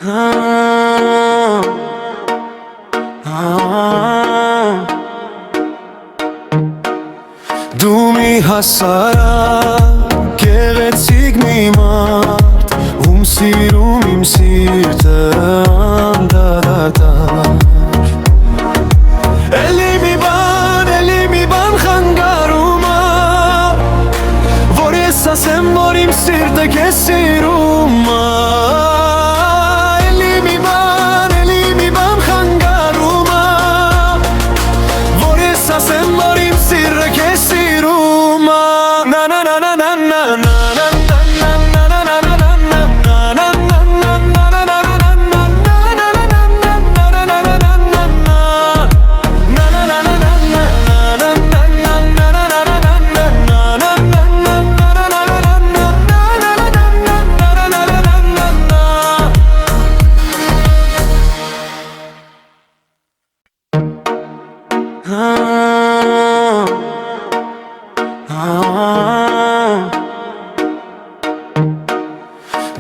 Դու մի հասարակ գեղեցիկ մի մարդ, ում սիրում իմ սիրտը անդադար։ Էլի մի բան խանգարում ա, որ ես ասեմ, որ իմ սիրտը քեզ սիրում ա։ Էլի մի բան խանգարում ա, որ ես ասեմ, որ իմ սիրտը քեզ սիրում ա։ Na na na na na na na na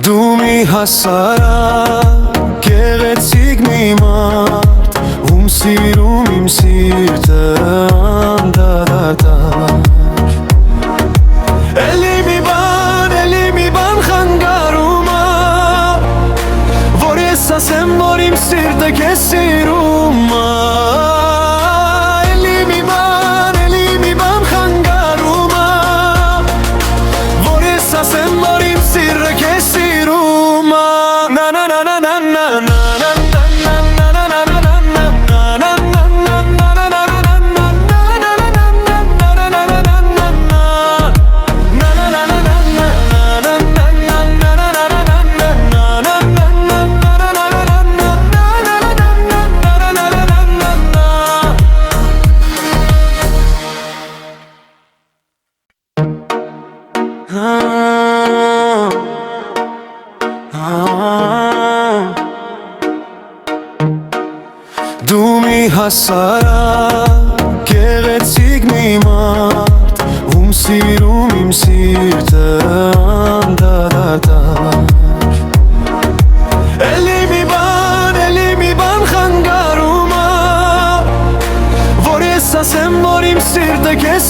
Դու մի հասարակ գեղեցիկ մի մարդ, ում սիրում իմ սիրտը անդադար։ Էլի մի բան խանգարում ա, որ ես ասեմ, որ իմ սիրտը քեզ սիրում ա։ Էլի մի բան խանգարում ա, որ ես ասեմ, որ իմ սիրտը քեզ սիրում ա։ Na na na na na na na Դու մի հասարակ գեղեցիկ մի մարդ, ում սիրում իմ սիրտը անդադար։ Էլի մի բան խանգարում ա, որ ես ասեմ, որ իմ սիրտը քեզ